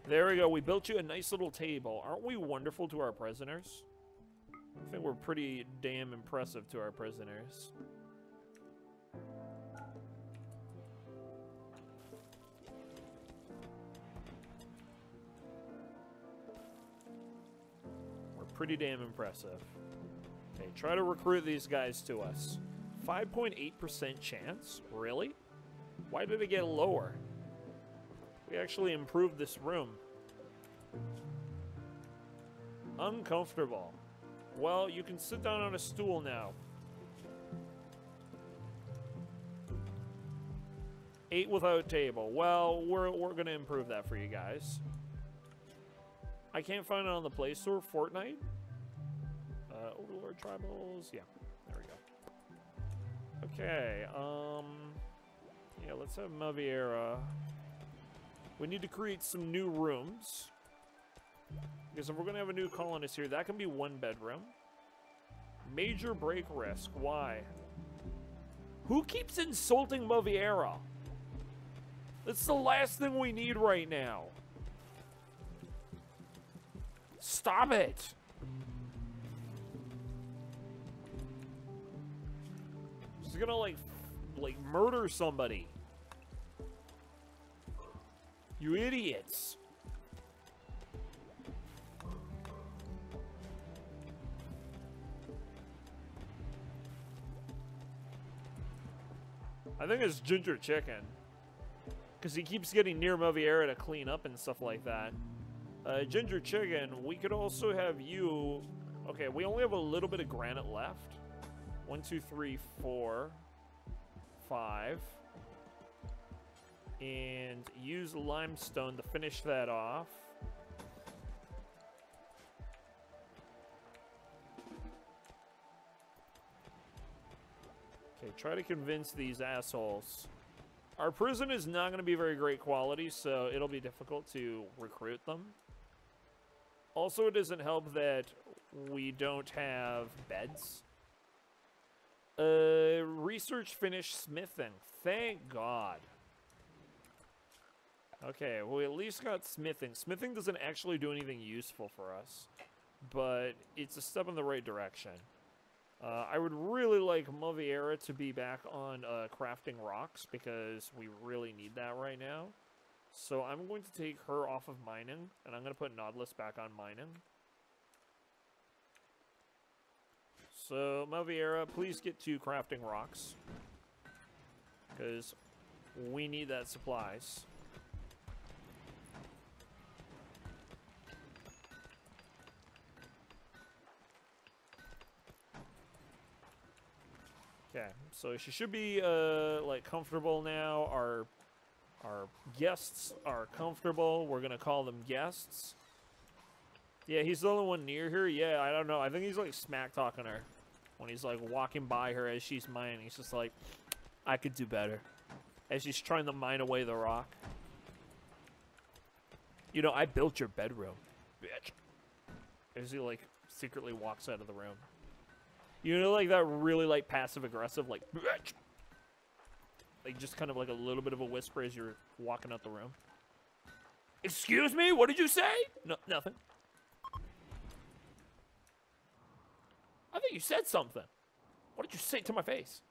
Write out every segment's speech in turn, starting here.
There we go. We built you a nice little table. Aren't we wonderful to our prisoners? I think we're pretty damn impressive to our prisoners. We're pretty damn impressive. Okay, try to recruit these guys to us. 5.8% chance? Really? Why did it get lower? We actually improved this room. Uncomfortable. Well, you can sit down on a stool now. 8 without table. Well, we're going to improve that for you guys. I can't find it on the Play Store. Fortnite? Overlord Tribals? Yeah, there we go. Okay, yeah, let's have Maviera. We need to create some new rooms. Because if we're going to have a new colonist here, that can be 1 bedroom. Major break risk. Why? Who keeps insulting Maviera? That's the last thing we need right now. Stop it. She's gonna like murder somebody. You idiots. I think it's Ginger Chicken. Because he keeps getting near Maviera to clean up and stuff like that. Ginger Chicken, we could also have you... Okay, we only have a little bit of granite left. 1, 2, 3, 4, 5. And use limestone to finish that off. Okay, try to convince these assholes. Our prison is not going to be very great quality, so it'll be difficult to recruit them. Also, it doesn't help that we don't have beds. Research finished smithing. Thank God. Okay, well, we at least got smithing. Smithing doesn't actually do anything useful for us, but it's a step in the right direction. I would really like Maviera to be back on crafting rocks because we really need that right now. So I'm going to take her off of mining, and I'm going to put Nautilus back on mining. So, Maviera, please get to crafting rocks, because we need that supplies. Okay, so she should be like comfortable now. Our guests are comfortable. We're gonna call them guests. Yeah, he's the only one near here. Yeah, I don't know. I think he's like smack talking her when he's like walking by her as she's mining. He's just like, I could do better. As she's trying to mine away the rock. You know, I built your bedroom, bitch. As he like secretly walks out of the room. You know, like that really like passive aggressive, like, bitch. Like just kind of like a little bit of a whisper as you're walking out the room. Excuse me? What did you say? No, nothing. I think you said something. What did you say to my face?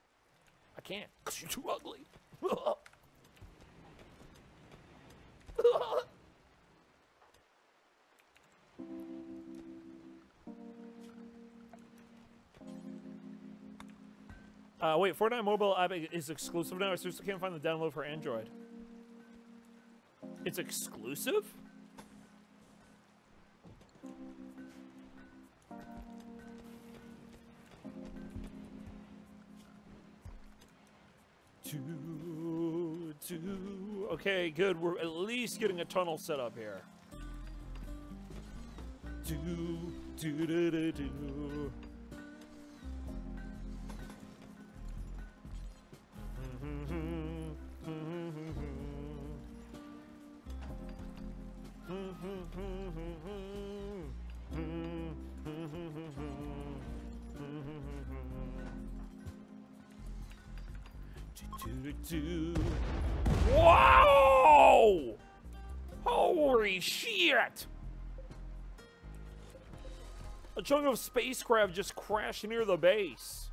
I can't, because you're too ugly. Wait, Fortnite mobile app is exclusive now. I seriously can't find the download for Android. It's exclusive? Okay, good. We're at least getting a tunnel set up here. Whoa! Holy shit! A chunk of spacecraft just crashed near the base.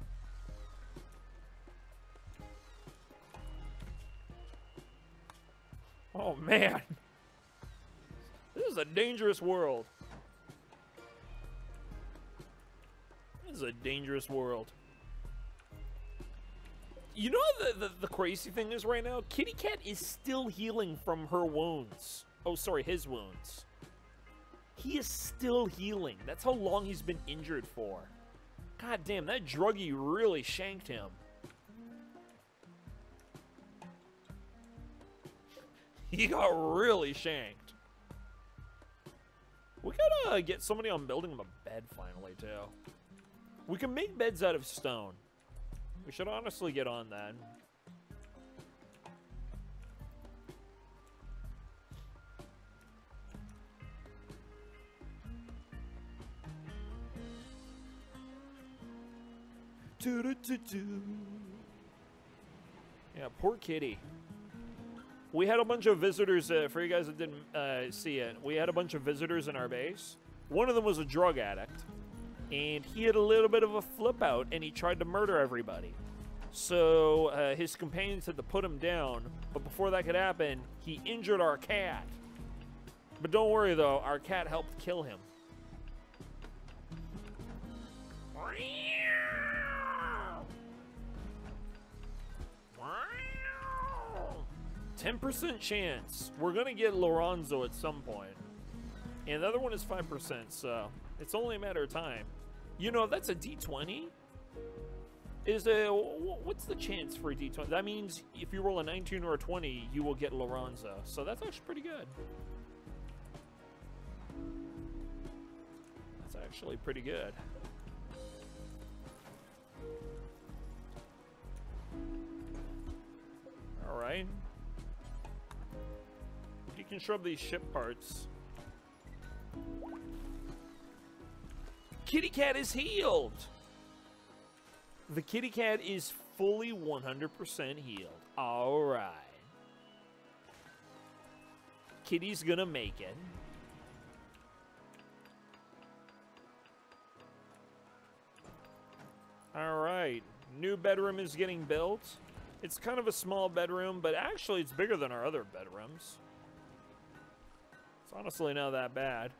Oh, man. This is a dangerous world. This is a dangerous world. You know the crazy thing is right now? Kitty Cat is still healing from her wounds. Oh, sorry, his wounds. He is still healing. That's how long he's been injured for. God damn, that druggie really shanked him. He got really shanked. We gotta get somebody on building him a bed finally, too. We can make beds out of stone. We should honestly get on that. Yeah, poor kitty. We had a bunch of visitors, for you guys that didn't see it, we had a bunch of visitors in our base. One of them was a drug addict, and he had a little bit of a flip out, and he tried to murder everybody. So his companions had to put him down, but before that could happen, he injured our cat. But don't worry, though, our cat helped kill him. 10% chance. We're going to get Lorenzo at some point. And the other one is 5%, so it's only a matter of time. You know, that's a D20. What's the chance for a D20? That means if you roll a 19 or a 20, you will get Lorenzo. So that's actually pretty good. That's actually pretty good. All right. You can shrub these ship parts. Kitty Cat is healed. The kitty cat is fully 100% healed. All right. Kitty's gonna make it. All right. New bedroom is getting built. It's kind of a small bedroom, but actually it's bigger than our other bedrooms. It's honestly not that bad.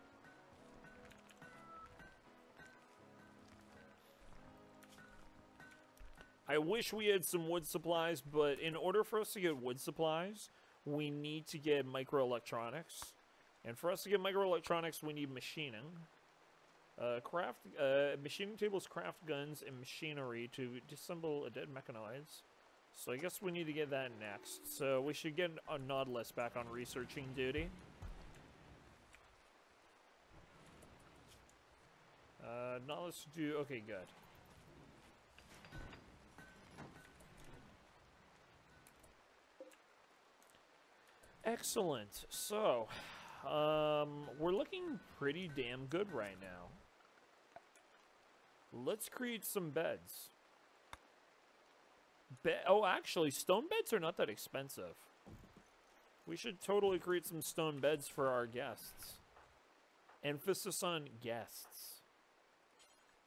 I wish we had some wood supplies, but in order for us to get wood supplies, we need to get microelectronics. And for us to get microelectronics, we need machining. Machining tables, craft guns, and machinery to disassemble dead mechanoids. So I guess we need to get that next. So we should get a Nautilus back on researching duty. Nautilus do... Okay, good. Excellent. So, we're looking pretty damn good right now. Let's create some beds. Oh, actually, stone beds are not that expensive. We should totally create some stone beds for our guests. Emphasis on guests.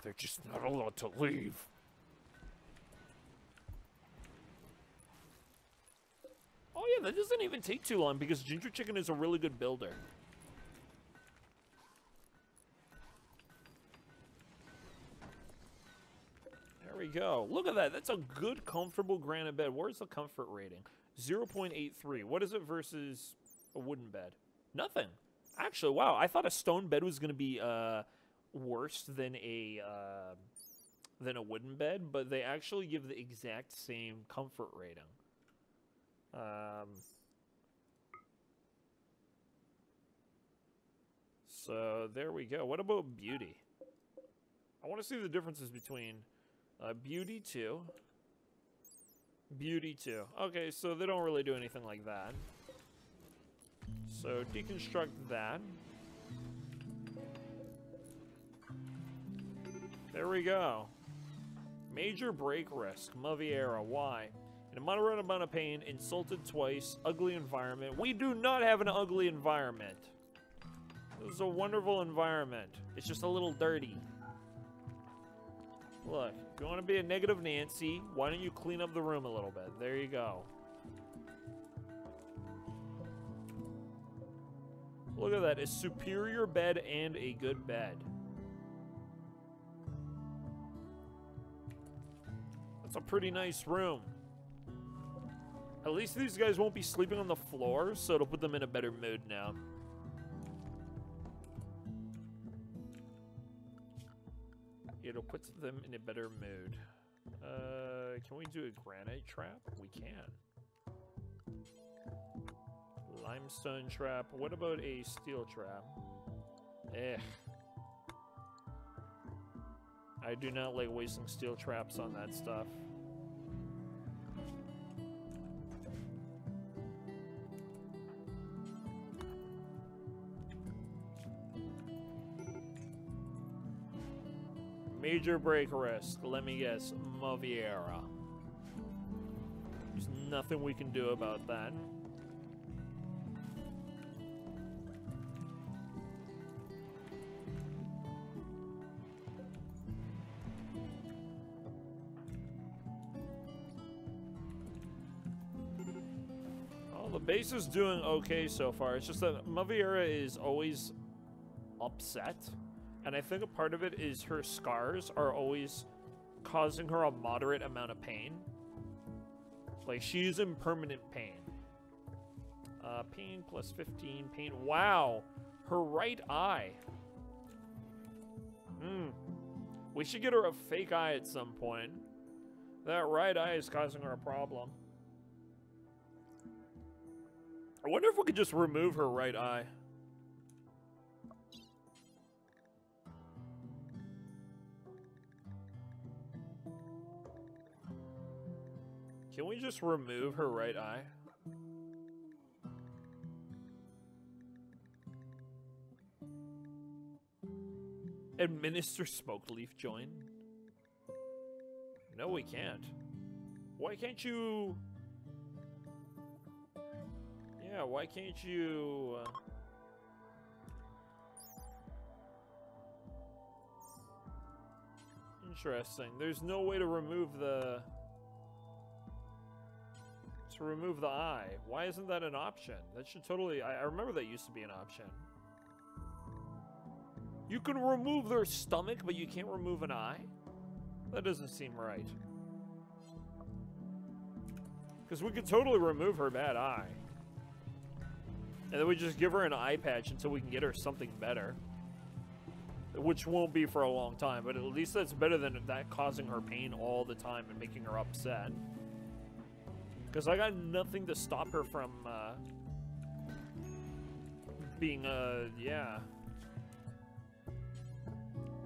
They're just not allowed to leave. Oh yeah, that doesn't even take too long because Ginger Chicken is a really good builder. There we go. Look at that. That's a good, comfortable granite bed. Where's the comfort rating? 0.83. What is it versus a wooden bed? Nothing. Actually, wow. I thought a stone bed was going to be worse than a wooden bed, but they actually give the exact same comfort rating. So there we go. What about beauty? I want to see the differences between beauty 2. Beauty 2. Okay, so they don't really do anything like that. So deconstruct that. There we go. Major break risk. Maviera. Why? In a moderate amount of pain, insulted twice, ugly environment. We do not have an ugly environment. This is a wonderful environment. It's just a little dirty. Look, if you want to be a negative Nancy, why don't you clean up the room a little bit? There you go. Look at that, a superior bed and a good bed. That's a pretty nice room. At least these guys won't be sleeping on the floor, so it'll put them in a better mood now. It'll put them in a better mood. Can we do a granite trap? We can. Limestone trap. What about a steel trap? I do not like wasting steel traps on that stuff. Major break risk. Let me guess. Maviera. There's nothing we can do about that. The base is doing okay so far. It's just that Maviera is always upset. And I think a part of it is her scars are always causing her a moderate amount of pain. Like, she's in permanent pain. Pain plus 15. Pain. Wow. Her right eye. We should get her a fake eye at some point. That right eye is causing her a problem. I wonder if we could just remove her right eye. Can we just remove her right eye? Administer smoke leaf join? No, we can't. Why can't you... Yeah, why can't you... Interesting. There's no way to remove the... To remove the eye. Why isn't that an option? That should totally... I remember that used to be an option. You can remove their stomach, but you can't remove an eye? That doesn't seem right. Because we could totally remove her bad eye. And then we just give her an eye patch until we can get her something better. Which won't be for a long time, but at least that's better than that causing her pain all the time and making her upset. Because I got nothing to stop her from, being, yeah.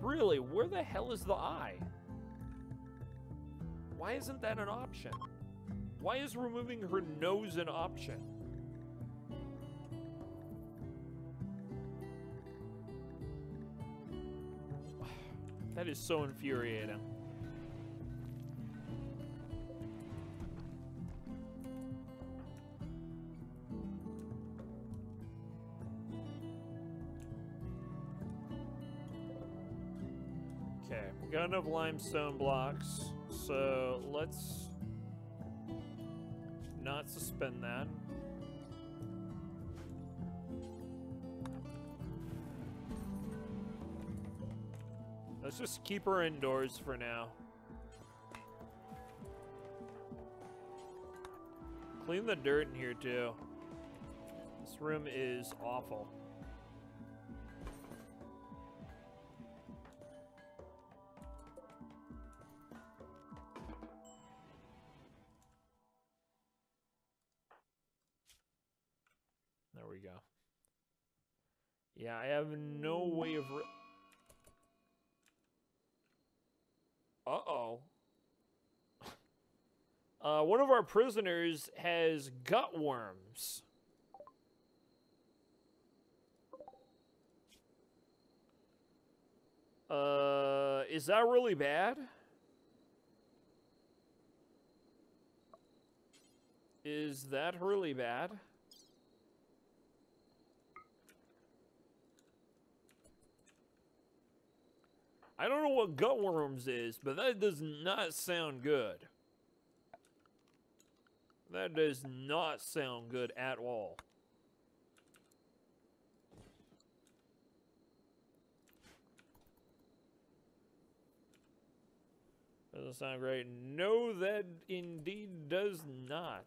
Really, where the hell is the eye? Why isn't that an option? Why is removing her nose an option? That is so infuriating. Okay, we got enough limestone blocks, so let's not suspend that. Let's just keep her indoors for now. Clean the dirt in here too. This room is awful. There we go. Yeah, I have no way of... Uh-oh. One of our prisoners has gut worms. Is that really bad? Is that really bad? I don't know what gutworms is, but that does not sound good. That does not sound good at all. Doesn't sound great. No, that indeed does not.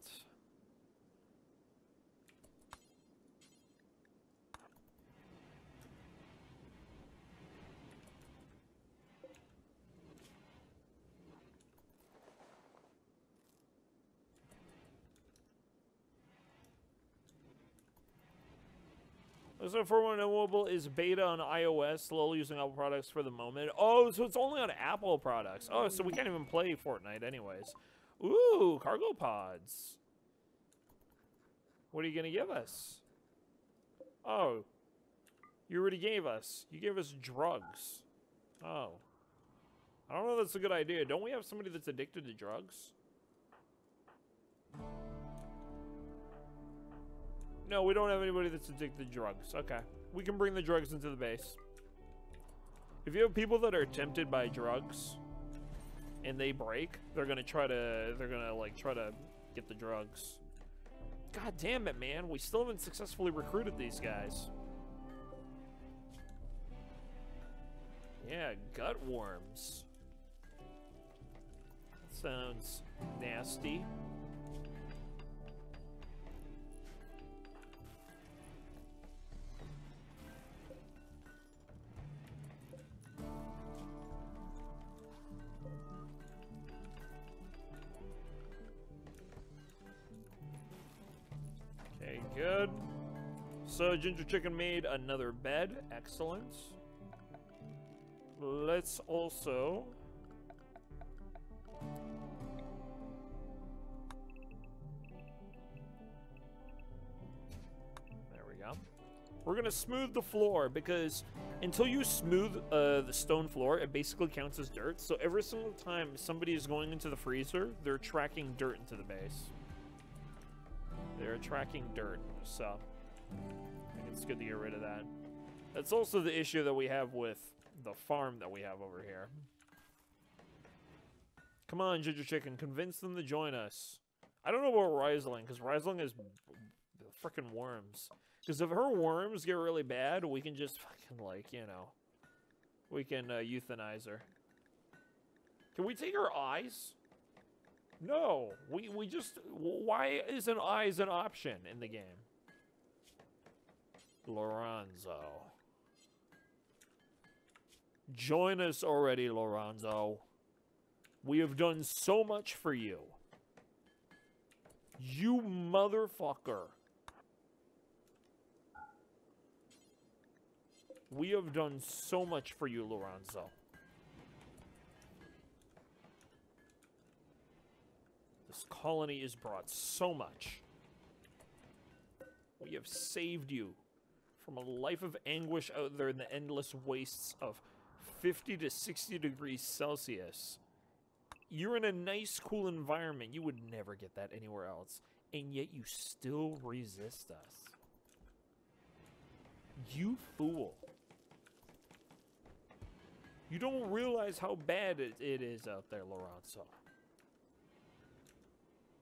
So 4.1 Mobile is beta on iOS, slow using Apple products for the moment. Oh, so it's only on Apple products. Oh, so we can't even play Fortnite anyways. Ooh, cargo pods. What are you going to give us? Oh, you already gave us. You gave us drugs. Oh. I don't know if that's a good idea. Don't we have somebody that's addicted to drugs? No, we don't have anybody that's addicted to drugs. Okay. We can bring the drugs into the base. If you have people that are tempted by drugs and they break, they're gonna try to get the drugs. God damn it, man. We still haven't successfully recruited these guys. Yeah, gut worms. Sounds nasty. Okay, good. So Ginger Chicken made another bed. Excellent. Let's also... There we go. We're going to smooth the floor because until you smooth the stone floor, it basically counts as dirt. So every single time somebody is going into the freezer, they're tracking dirt into the base. They're tracking dirt, so I think it's good to get rid of that. That's also the issue that we have with the farm that we have over here. Come on, Ginger Chicken, convince them to join us. I don't know about Riesling, because Riesling is freaking worms. Because if her worms get really bad, we can just fucking, like, you know, we can euthanize her. Can we take her eyes? No, we just... Why isn't eyes an option in the game? Lorenzo. Join us already, Lorenzo. We have done so much for you. You motherfucker. We have done so much for you, Lorenzo. This colony has brought so much. We have saved you from a life of anguish out there in the endless wastes of 50 to 60 degrees Celsius. You're in a nice, cool environment. You would never get that anywhere else. And yet you still resist us. You fool. You don't realize how bad it is out there, Lorenzo.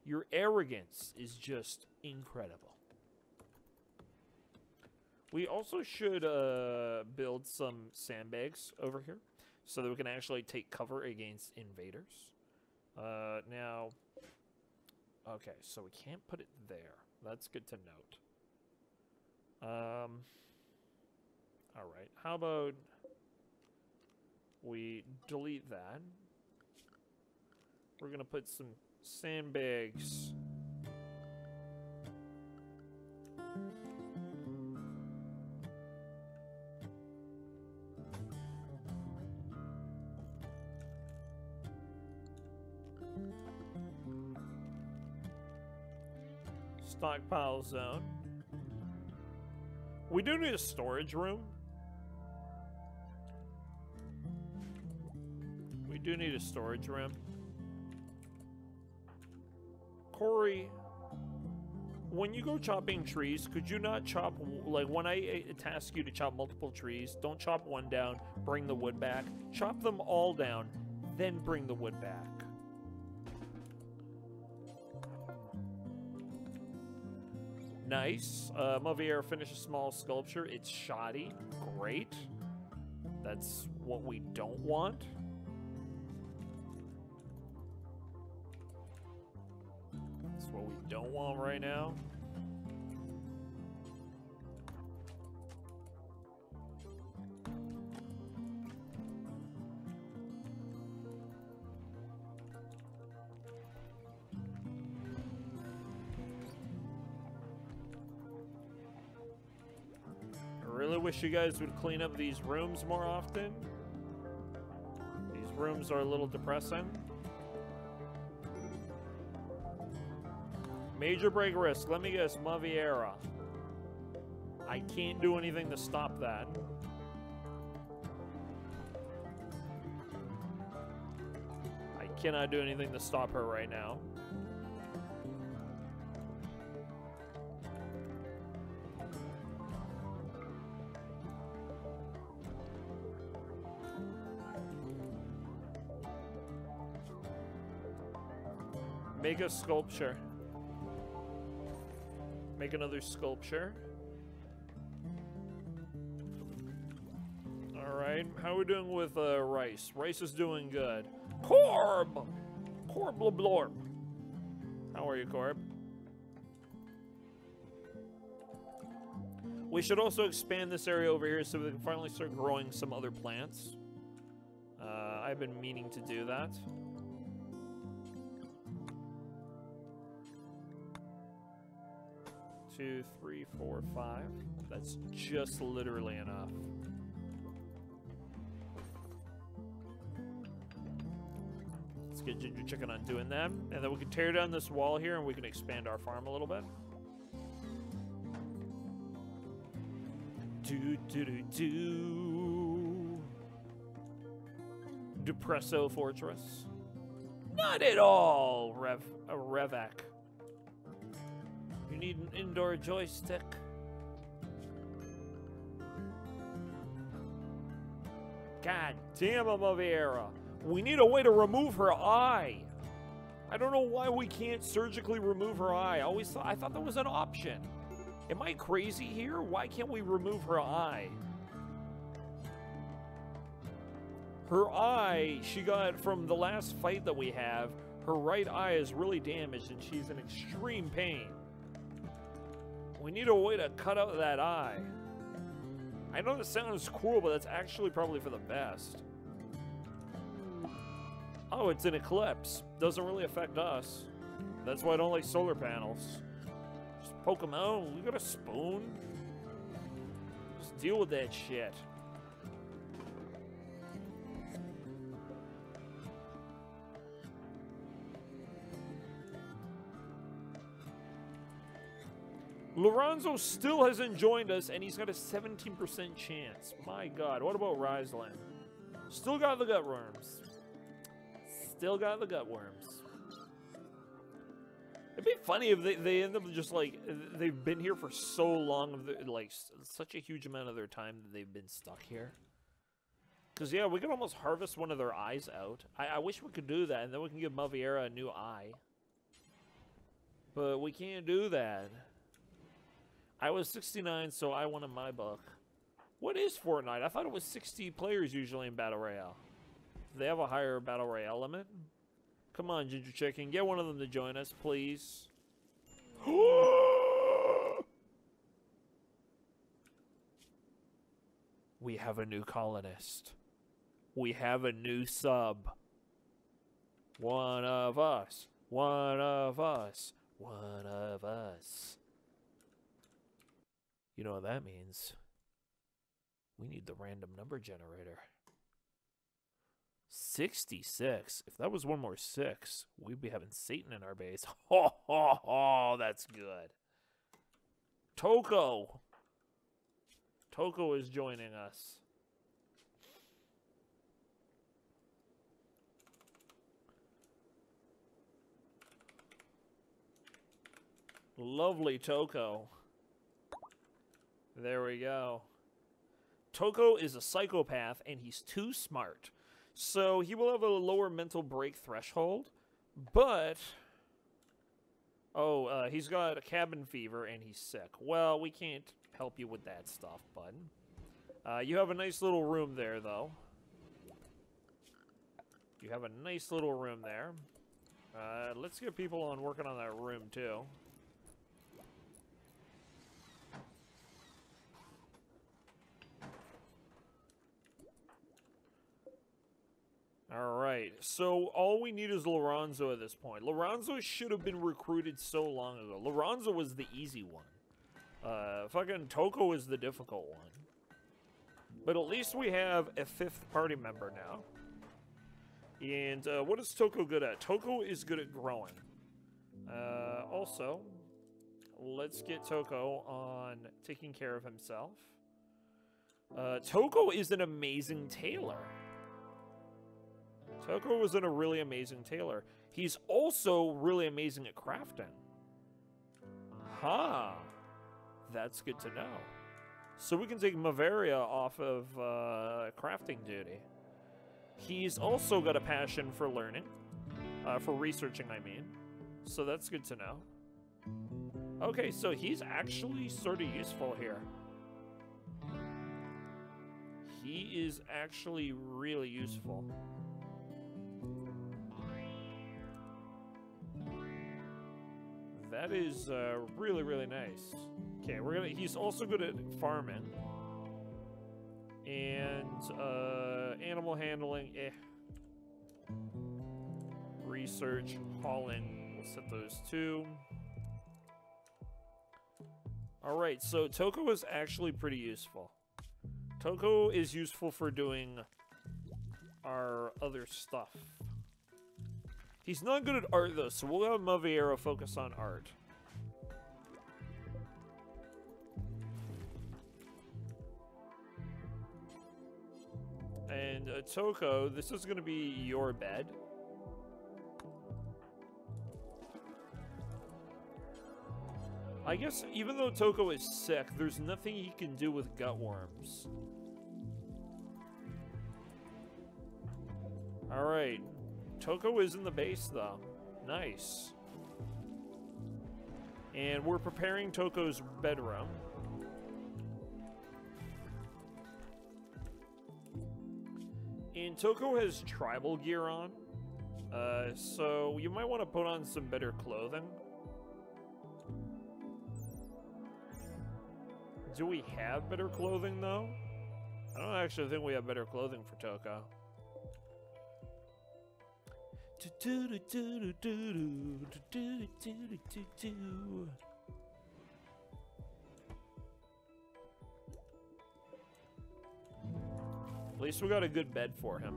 Your arrogance is just incredible. We also should build some sandbags over here so that we can actually take cover against invaders. Now, okay, so we can't put it there. That's good to note. All right, how about we delete that? We're gonna put some sandbags. Stockpile zone. We do need a storage room. We do need a storage room. Corey, when you go chopping trees, could you not chop, like when I task you to chop multiple trees, don't chop one down, bring the wood back. Chop them all down, then bring the wood back. Nice. Mavier finished a small sculpture. It's shoddy. Great. That's what we don't want. That's what we don't want right now. I really wish you guys would clean up these rooms more often. These rooms are a little depressing. Major break risk. Let me guess, Maviera. I can't do anything to stop that. I cannot do anything to stop her right now. Make a sculpture. Make another sculpture. Alright, how are we doing with rice? Rice is doing good. Corb! Corb blorb. How are you, Corb? We should also expand this area over here so we can finally start growing some other plants. I've been meaning to do that. 2, 3, 4, 5. That's just literally enough. Let's get Ginger Chicken on doing them. And then we can tear down this wall here and we can expand our farm a little bit. Depresso Fortress. Not at all, Revak. You need an indoor joystick. God damn it, Maviera. We need a way to remove her eye. I don't know why we can't surgically remove her eye. I thought that was an option. Am I crazy here? Why can't we remove her eye? Her eye, she got from the last fight that we have, her right eye is really damaged and she's in extreme pain. We need a way to cut out that eye. I know this sounds cool, but that's actually probably for the best. Oh, it's an eclipse. Doesn't really affect us. That's why I don't like solar panels. Just poke them out. We got a spoon. Just deal with that shit. Lorenzo still hasn't joined us, and he's got a 17% chance. My God, what about Riseland? Still got the gut worms. Still got the gut worms. It'd be funny if they end up just like, they've been here for so long, like such a huge amount of their time that they've been stuck here. Because, yeah, we could almost harvest one of their eyes out. I wish we could do that, and then we can give Maviera a new eye. But we can't do that. I was 69, so I won in my book. What is Fortnite? I thought it was 60 players usually in Battle Royale. Do they have a higher Battle Royale limit? Come on, Ginger Chicken. Get one of them to join us, please. We have a new colonist. We have a new sub. One of us. One of us. One of us. You know what that means? We need the random number generator. 66. If that was one more 6, we'd be having Satan in our base. Ho, ho, ho, that's good. Toko. Toko is joining us. Lovely Toko. There we go. Toko is a psychopath, and he's too smart. So he will have a lower mental break threshold, but... Oh, he's got a cabin fever, and he's sick. Well, we can't help you with that stuff, bud. You have a nice little room there, though. You have a nice little room there. Let's get people on working on that room, too. Alright, so all we need is Lorenzo at this point. Lorenzo should have been recruited so long ago. Lorenzo was the easy one. Fucking Toko is the difficult one. But at least we have a 5th party member now. And what is Toko good at? Toko is good at growing. Also, let's get Toko on taking care of himself. Toko is an amazing tailor. Toko was a really amazing tailor. He's also really amazing at crafting. Ha! That's good to know. So we can take Mavaria off of crafting duty. He's also got a passion for learning. For researching, I mean. So that's good to know. Okay, so he's actually sort of useful here. He is actually really useful. That is really, really nice. Okay, he's also good at farming. And animal handling, Research, hauling, we'll set those 2. Alright, so Toko is actually pretty useful. Toko is useful for doing our other stuff. He's not good at art, though, so we'll have Maviera focus on art. And Toko, this is going to be your bed. I guess even though Toko is sick, there's nothing he can do with gutworms. Alright. Toko is in the base, though. Nice. And we're preparing Toko's bedroom. And Toko has tribal gear on. So you might want to put on some better clothing. Do we have better clothing, though? I don't actually think we have better clothing for Toko. At least we got a good bed for him.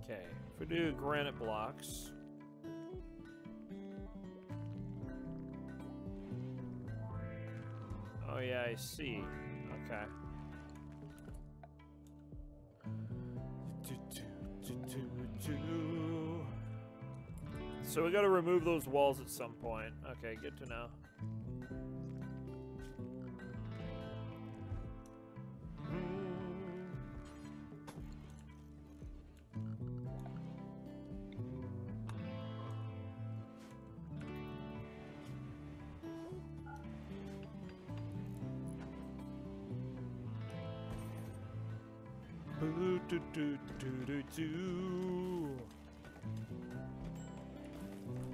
Okay, if we do granite blocks. Oh yeah, I see. Okay. So we gotta remove those walls at some point. Okay, good to know.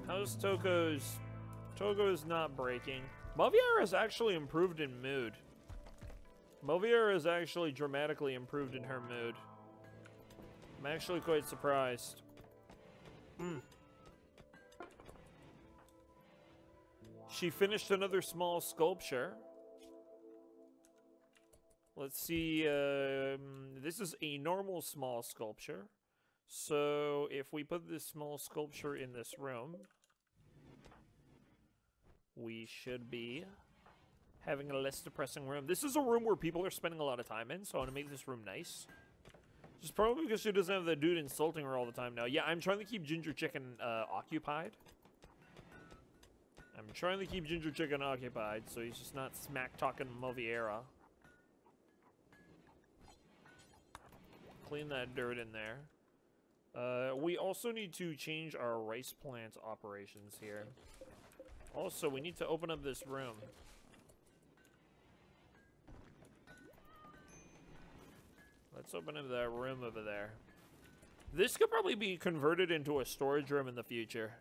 How's Toko's? Toko's not breaking. Moviera has actually improved in mood. Moviera has actually dramatically improved in her mood. I'm actually quite surprised. She finished another small sculpture. Let's see, this is a normal small sculpture. So if we put this small sculpture in this room, we should be having a less depressing room. This is a room where people are spending a lot of time in, so I want to make this room nice. Just probably because she doesn't have the dude insulting her all the time now. Yeah, I'm trying to keep Ginger Chicken occupied. I'm trying to keep Ginger Chicken occupied, so he's just not smack-talking Moviera. Clean that dirt in there. We also need to change our rice plant operations here. Also, we need to open up this room. Let's open up that room over there. This could probably be converted into a storage room in the future.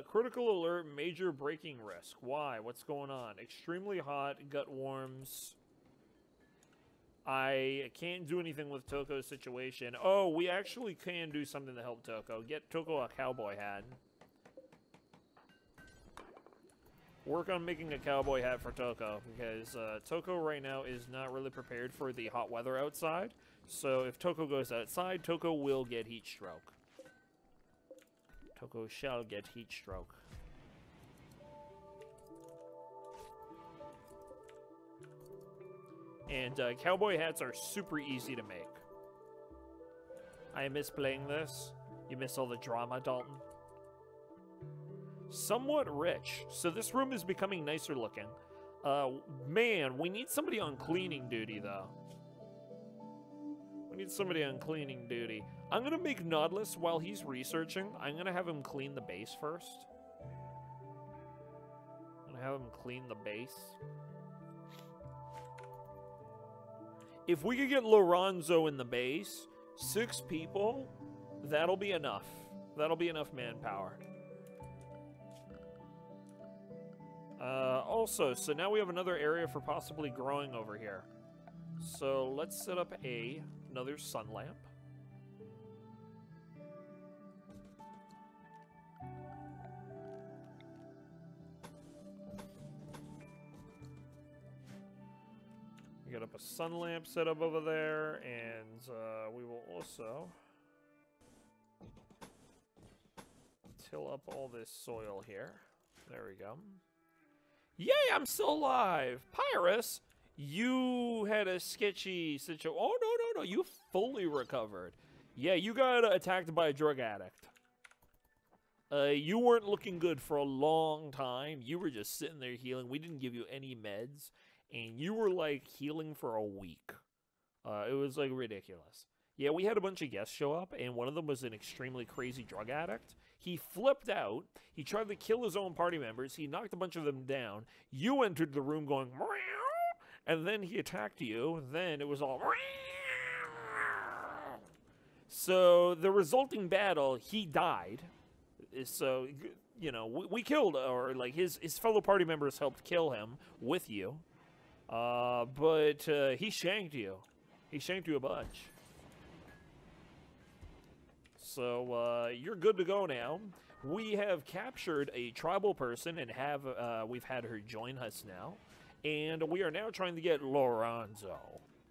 Critical alert, major braking risk. Why? What's going on? Extremely hot, gut warms. I can't do anything with Toko's situation. Oh, we actually can do something to help Toko. Get Toko a cowboy hat. Work on making a cowboy hat for Toko, because Toko right now is not really prepared for the hot weather outside. So if Toko goes outside, Toko will get heat stroke. Toko shall get heat stroke. And cowboy hats are super easy to make. I miss playing this. You miss all the drama, Dalton? Somewhat rich. So this room is becoming nicer looking. Man, we need somebody on cleaning duty, though. We need somebody on cleaning duty. I'm going to make Nautilus while he's researching. I'm going to have him clean the base first. I'm going to have him clean the base. If we could get Lorenzo in the base, 6 people, that'll be enough. That'll be enough manpower. Also, so now we have another area for possibly growing over here. So let's set up another sun lamp. We got up a sun lamp set up over there, and we will also till up all this soil here. There we go. Yay, I'm still alive! Pyrus, you had a sketchy situation. Oh, no, you fully recovered. Yeah, you got attacked by a drug addict. You weren't looking good for a long time. You were just sitting there healing. We didn't give you any meds, and you were, like, healing for a week. It was, like, ridiculous. Yeah, we had a bunch of guests show up, and one of them was an extremely crazy drug addict. He flipped out. He tried to kill his own party members. He knocked a bunch of them down. You entered the room going, meow, and then he attacked you. Then it was all, meow. So the resulting battle, he died. So, you know, we killed, or like his fellow party members helped kill him with you. But he shanked you. He shanked you a bunch. So, you're good to go now. We have captured a tribal person and we've had her join us now. And we are now trying to get Lorenzo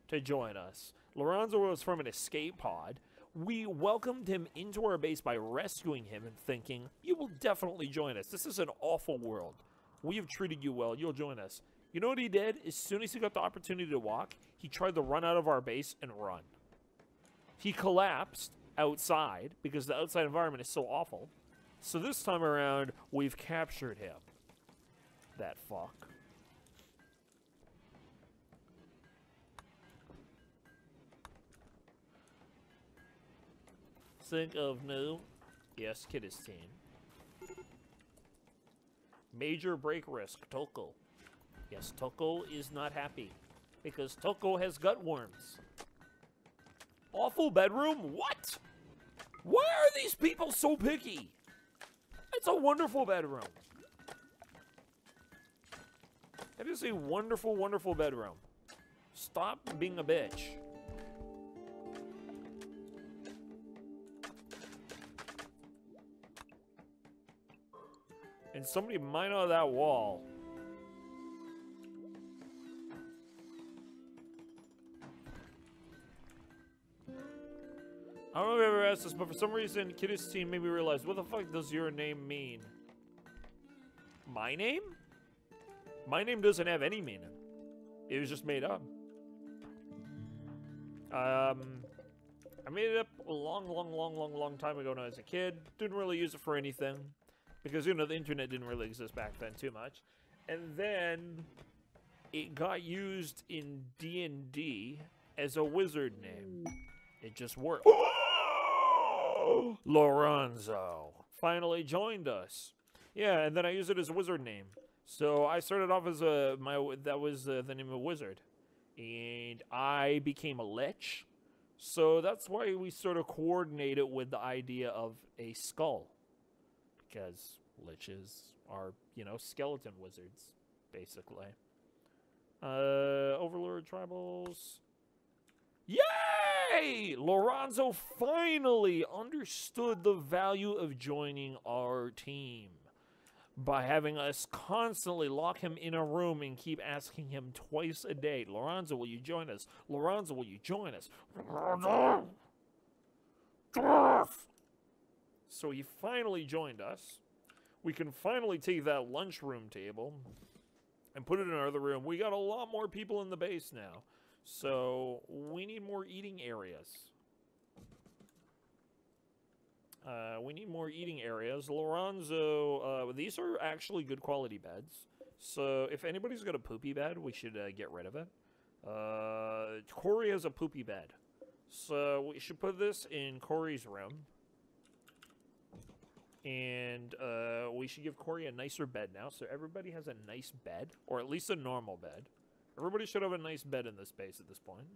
to join us. Lorenzo was from an escape pod. We welcomed him into our base by rescuing him and thinking, you will definitely join us. This is an awful world. We have treated you well. You'll join us. You know what he did? As soon as he got the opportunity to walk, he tried to run out of our base and run. He collapsed outside because the outside environment is so awful. So this time around, we've captured him. That fuck. Sinqnew. Yes, kid is team. Major break risk, Toko. Yes, Toko is not happy because Toko has gut worms. Awful bedroom? What? Why are these people so picky? It's a wonderful bedroom. It is a wonderful, wonderful bedroom. Stop being a bitch. And somebody mine out of that wall. I don't know if I ever asked this, but for some reason, Kiddu's team made me realize, what the fuck does your name mean? My name? My name doesn't have any meaning. It was just made up. I made it up a long time ago when I was a kid. Didn't really use it for anything. Because, you know, the internet didn't really exist back then too much. And then it got used in D&D as a wizard name. It just worked. Lorenzo finally joined us. Yeah, and then I used it as a wizard name. So I started off as the name of a wizard. And I became a lich. So that's why we sort of coordinated with the idea of a skull. Because liches are, you know, skeleton wizards, basically. Overlord Tribals. Yay! Lorenzo finally understood the value of joining our team by having us constantly lock him in a room and keep asking him twice a day, Lorenzo, will you join us? Lorenzo, will you join us? Lorenzo! Dwarf! So he finally joined us. We can finally take that lunchroom table and put it in another room. We got a lot more people in the base now. So we need more eating areas. We need more eating areas. Lorenzo, these are actually good quality beds. So if anybody's got a poopy bed, we should get rid of it. Corey has a poopy bed. So we should put this in Corey's room. And we should give Corey a nicer bed now. So everybody has a nice bed. Or at least a normal bed. Everybody should have a nice bed in this base at this point.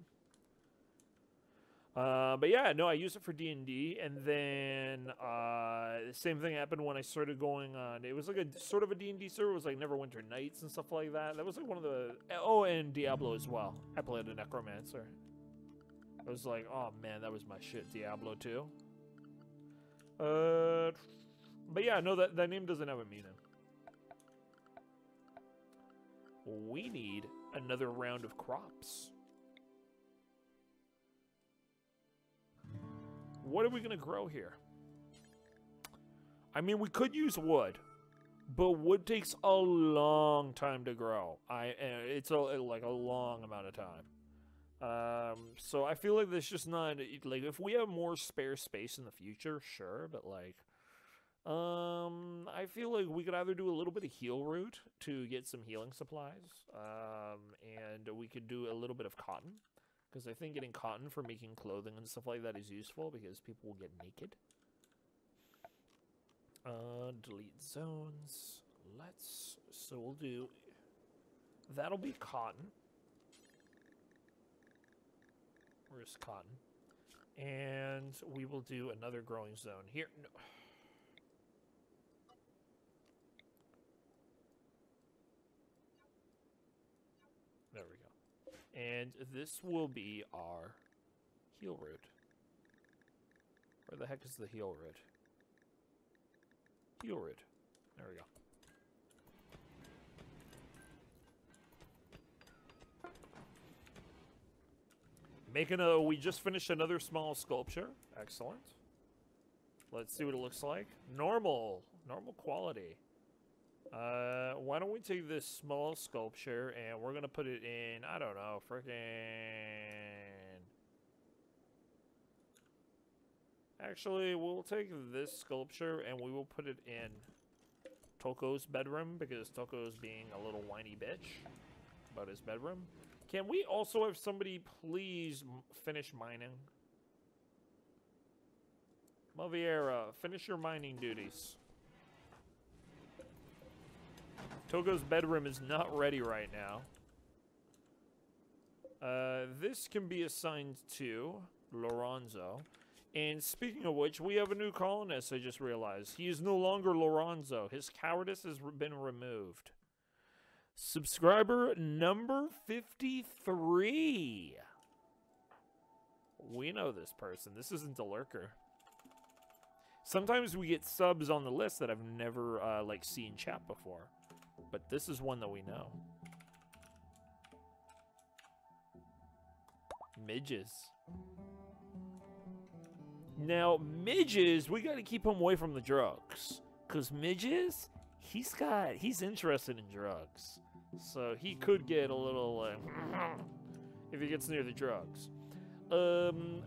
But yeah, no, I use it for D&D, and then the same thing happened when I started going on. It was like a sort of a D&D server. It was like Neverwinter Nights and stuff like that. That was like one of the... Oh, and Diablo as well. I played a Necromancer. I was like, oh man, that was my shit, Diablo 2. But yeah, no, that name doesn't have a meaning. We need another round of crops. What are we going to grow here? I mean, we could use wood, but wood takes a long time to grow. It's like a long amount of time. So I feel like there's just not, like, if we have more spare space in the future, sure, but like, I feel like we could either do a little bit of heal root to get some healing supplies, and we could do a little bit of cotton. Because I think getting cotton for making clothing and stuff like that is useful because people will get naked. Delete zones. So we'll do... That'll be cotton. Where's cotton? And we will do another growing zone here. No. There we go. And this will be our heal root. Where the heck is the heal root? Heal root. There we go. We just finished another small sculpture. Excellent. Let's see what it looks like. Normal quality. Why don't we take this small sculpture and we're gonna put it in, I don't know, frickin'... Actually, we'll take this sculpture and we will put it in Toko's bedroom, because Toko's being a little whiny bitch about his bedroom. Can we also have somebody please finish mining? Maviera, finish your mining duties. Togo's bedroom is not ready right now. This can be assigned to Lorenzo. And speaking of which, we have a new colonist, I just realized. He is no longer Lorenzo. His cowardice has been removed. Subscriber number 53. We know this person. This isn't a lurker. Sometimes we get subs on the list that I've never, like, seen chat before. But this is one that we know. Midges. Now, Midges, we gotta keep him away from the drugs. Because Midges, he's interested in drugs. So he could get a little, if he gets near the drugs.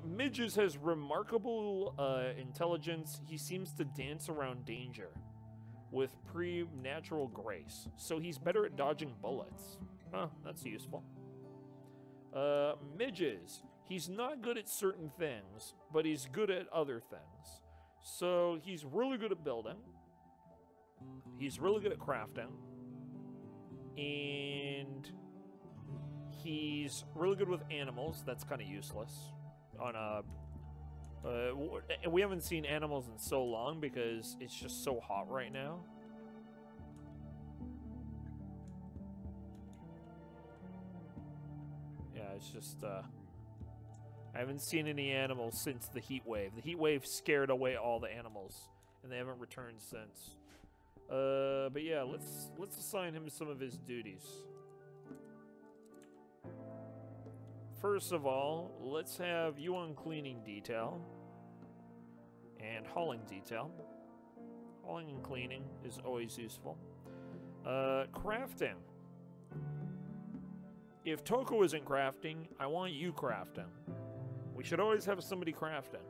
Midges has remarkable intelligence. He seems to dance around danger with preternatural grace. So he's better at dodging bullets. Huh, that's useful. Midges. He's not good at certain things, but he's good at other things. So he's really good at building. He's really good at crafting. And he's really good with animals. That's kind of useless. We haven't seen animals in so long because it's just so hot right now. Yeah, it's just, I haven't seen any animals since the heat wave. The heat wave scared away all the animals, and they haven't returned since. But yeah, let's assign him some of his duties. First of all, let's have you on cleaning detail and hauling detail. Hauling and cleaning is always useful. Crafting. If Toko isn't crafting, I want you crafting. We should always have somebody crafting.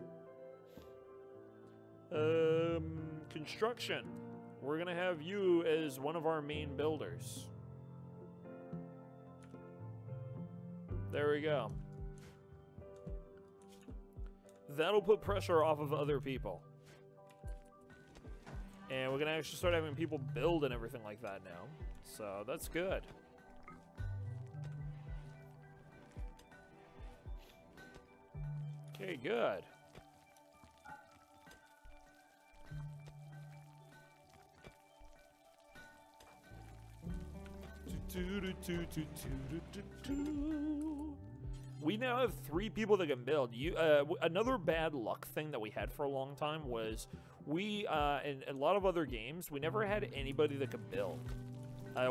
Construction. We're gonna have you as one of our main builders. There we go. That'll put pressure off of other people. And we're gonna actually start having people build and everything like that now. So that's good. Okay, good. We now have 3 people that can build. Another bad luck thing that we had for a long time was in a lot of other games, we never had anybody that could build.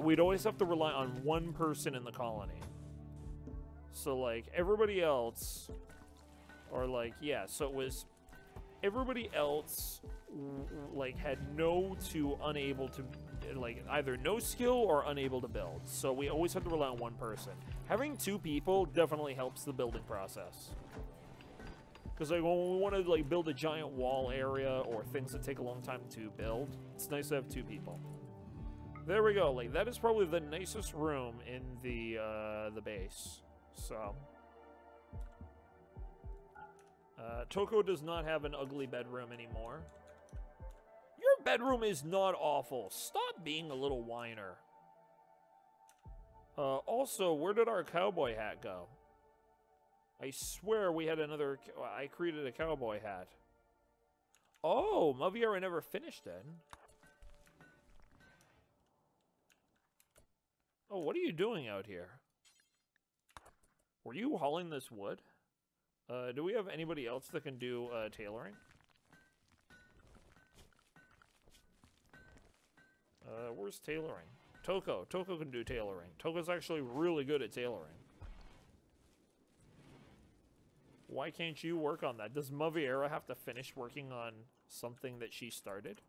We'd always have to rely on one person in the colony. So, like, everybody else, or like, yeah, so it was everybody else, like, had no to unable to, like, either no skill or unable to build. So we always had to rely on one person. Having 2 people definitely helps the building process. Because, like, when we want to, like, build a giant wall area or things that take a long time to build, it's nice to have 2 people. There we go. Like, that is probably the nicest room in the base. So, Toko does not have an ugly bedroom anymore. Your bedroom is not awful. Stop being a little whiner. Also, where did our cowboy hat go? I swear we had another... I created a cowboy hat. Oh, Maviera never finished it. Oh, what are you doing out here? Were you hauling this wood? Do we have anybody else that can do tailoring? Where's tailoring? Toko. Toko can do tailoring. Toko's actually really good at tailoring. Why can't you work on that? Does Maviera have to finish working on something that she started?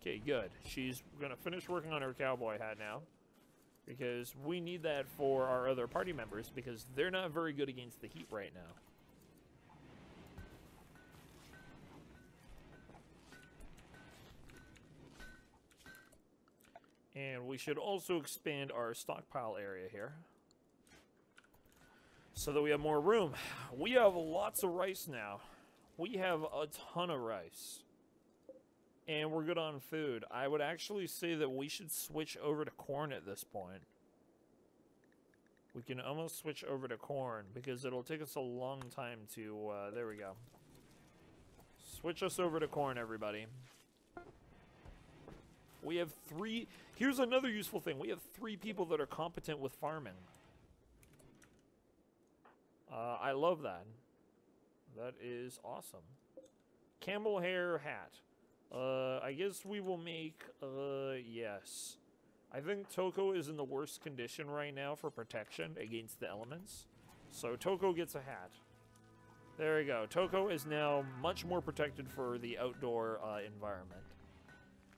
Okay, good. She's gonna finish working on her cowboy hat now. Because we need that for our other party members, because they're not very good against the heat right now. And we should also expand our stockpile area here, so that we have more room. We have lots of rice now. We have a ton of rice. And we're good on food. I would actually say that we should switch over to corn at this point. We can almost switch over to corn, because it'll take us a long time to, there we go. Switch us over to corn, everybody. We have 3. Here's another useful thing. We have 3 people that are competent with farming. I love that. That is awesome. Camel hair hat. I guess we will make, yes. I think Toko is in the worst condition right now for protection against the elements. So Toko gets a hat. There we go. Toko is now much more protected for the outdoor environment.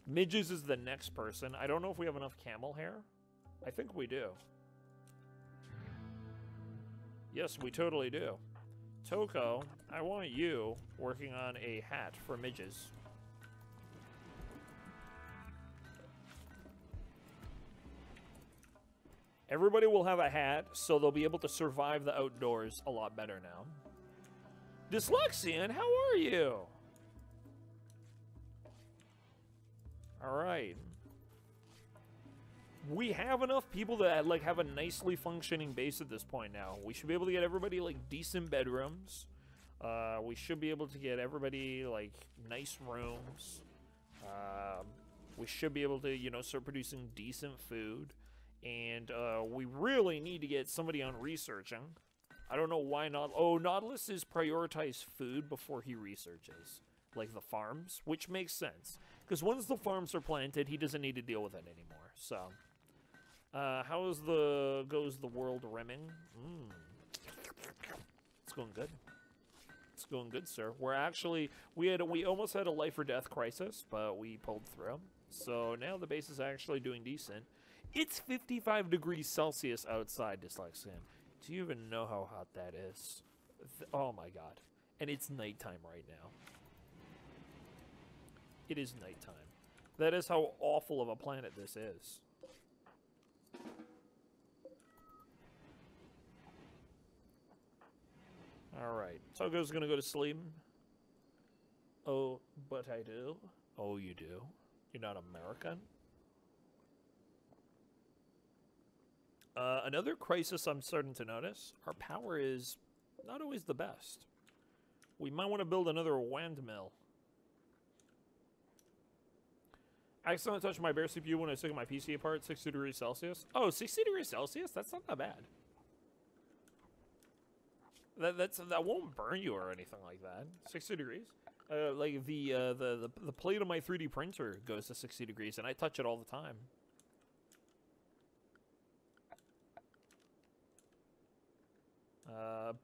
Midges is the next person. I don't know if we have enough camel hair. I think we do. Yes, we totally do. Toko, I want you working on a hat for midges. Everybody will have a hat, so they'll be able to survive the outdoors a lot better now. Dyslexian, how are you? All right. We have enough people that like have a nicely functioning base at this point now. We should be able to get everybody like decent bedrooms. We should be able to get everybody like nice rooms. We should be able to, you know, start producing decent food. And we really need to get somebody on researching. I don't know why not. Oh, Nautilus is prioritized food before he researches, like the farms, which makes sense. Because once the farms are planted, he doesn't need to deal with it anymore. So, how goes the world rimming? It's going good. It's going good, sir. We're actually we almost had a life or death crisis, but we pulled through. So now the base is actually doing decent. It's 55 degrees Celsius outside, Dyslexian. Do you even know how hot that is? Oh my god. And it's nighttime right now. It is nighttime. That is how awful of a planet this is. Alright. Togo's gonna go to sleep. Oh, but I do. Oh, you do? You're not American? Another crisis I'm starting to notice. Our power is not always the best. We might want to build another wind mill. I accidentally touched my bare CPU when I took my PC apart, 60 degrees Celsius. Oh, 60 degrees Celsius? That's not that bad. That won't burn you or anything like that. 60 degrees? Like the plate of my 3D printer goes to 60 degrees, and I touch it all the time.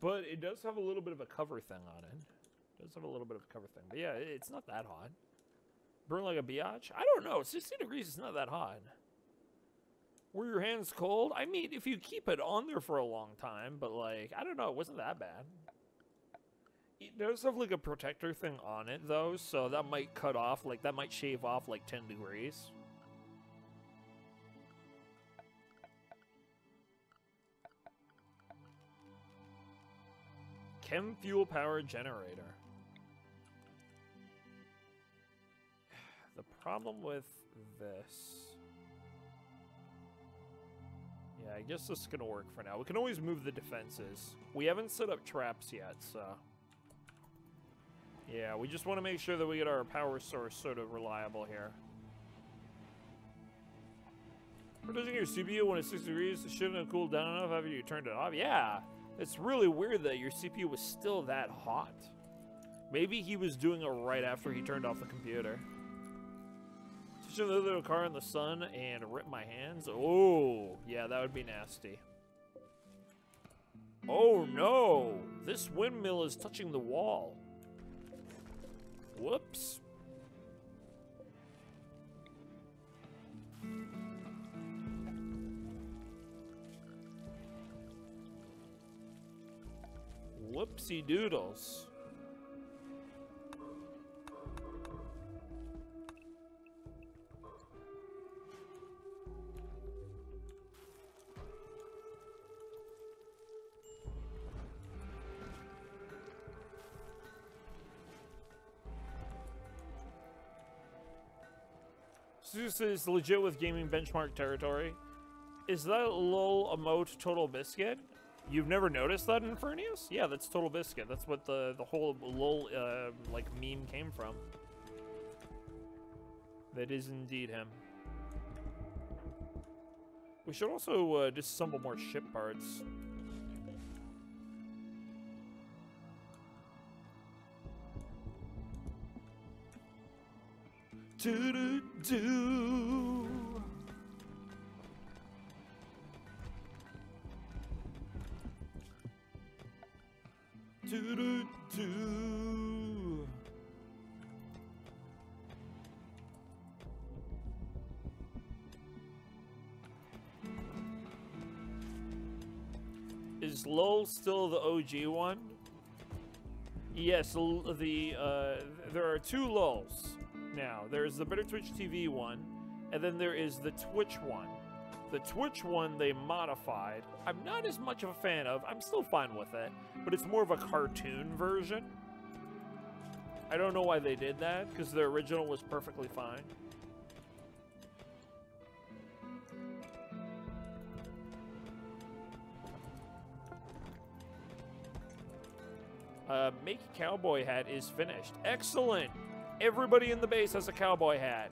But it does have a little bit of a cover thing on it. It does have a little bit of a cover thing. But yeah, it's not that hot. Burn like a biatch? I don't know. 60 degrees is not that hot. Were your hands cold? I mean, if you keep it on there for a long time, but like, I don't know. It wasn't that bad. It does have like a protector thing on it though, so that might cut off, like that might shave off like 10 degrees. Chem fuel power generator. The problem with this... Yeah, I guess this is going to work for now. We can always move the defenses. We haven't set up traps yet, so... Yeah, we just want to make sure that we get our power source sort of reliable here. Producing your CPU when it's 6 degrees, it shouldn't have cooled down enough after you turned it off. Yeah! It's really weird that your CPU was still that hot. Maybe he was doing it right after he turned off the computer. Touch another little car in the sun and rip my hands? Oh, yeah, that would be nasty. Oh no! This windmill is touching the wall. Whoops. Whoopsie doodles. This is legit with gaming benchmark territory. Is that lol emote Total Biscuit? You've never noticed that in Infernius? Yeah, that's Total Biscuit. That's what the whole lol like meme came from. That is indeed him. We should also disassemble more ship parts. Do-do-do. Do-do-do. Is LOL still the OG one? Yes, there are two LOLs now. There's the Better Twitch TV one, and then there is the Twitch one. The Twitch one they modified. I'm not as much of a fan of. I'm still fine with it, but it's more of a cartoon version. I don't know why they did that, because the original was perfectly fine. Make cowboy hat is finished. Excellent! Everybody in the base has a cowboy hat.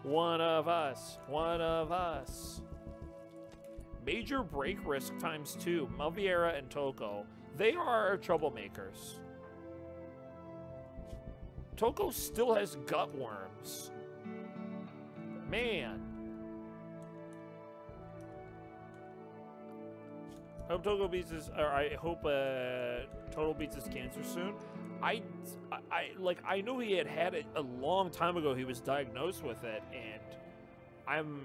One of us. One of us. Major break risk ×2. Malviera and Toko. They are our troublemakers. Toko still has gut worms. Man. I hope Total beats his, or I hope Total beats his cancer soon. I know he had it a long time ago. He was diagnosed with it, and I'm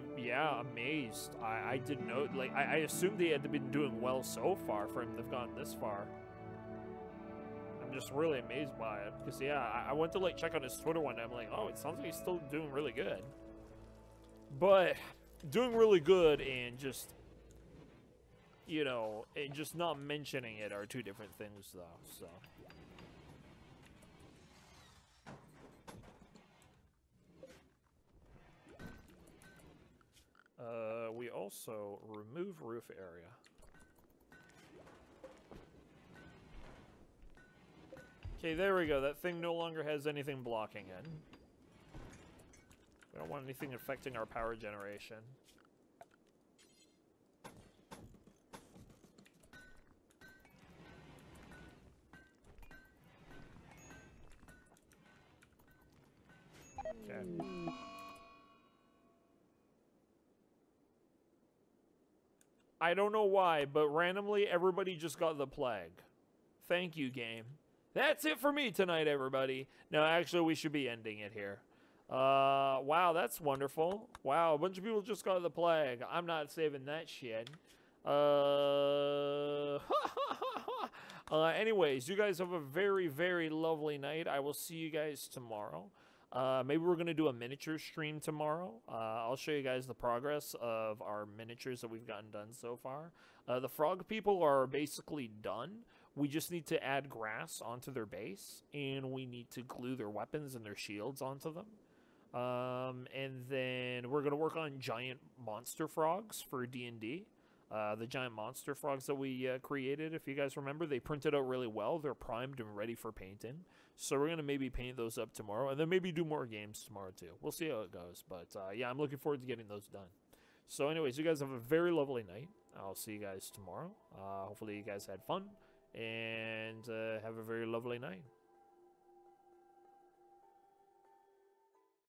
amazed. I didn't know. Like I assumed he had been doing well so far for him to have gotten this far. I'm just really amazed by it because I went to like check on his Twitter one day. I'm like, oh, it sounds like he's still doing really good, but doing really good and just. You know, and just not mentioning it are two different things, though, so. We also remove roof area. Okay, there we go. That thing no longer has anything blocking it. We don't want anything affecting our power generation. Okay. I don't know why, but randomly everybody just got the plague. Thank you, game. That's it for me tonight, everybody. No, actually, we should be ending it here. Wow, that's wonderful. Wow, a bunch of people just got the plague. I'm not saving that shit. Anyways, you guys have a very, very lovely night. I will see you guys tomorrow. Maybe we're going to do a miniature stream tomorrow. I'll show you guys the progress of our miniatures that we've gotten done so far. The frog people are basically done. We just need to add grass onto their base, and we need to glue their weapons and their shields onto them. And then we're going to work on giant monster frogs for D&D. The giant monster frogs that we created, if you guys remember, they printed out really well. They're primed and ready for painting. So we're going to maybe paint those up tomorrow, and then maybe do more games tomorrow too. We'll see how it goes, but yeah, I'm looking forward to getting those done. So anyways, you guys have a very lovely night. I'll see you guys tomorrow. Hopefully you guys had fun, and have a very lovely night.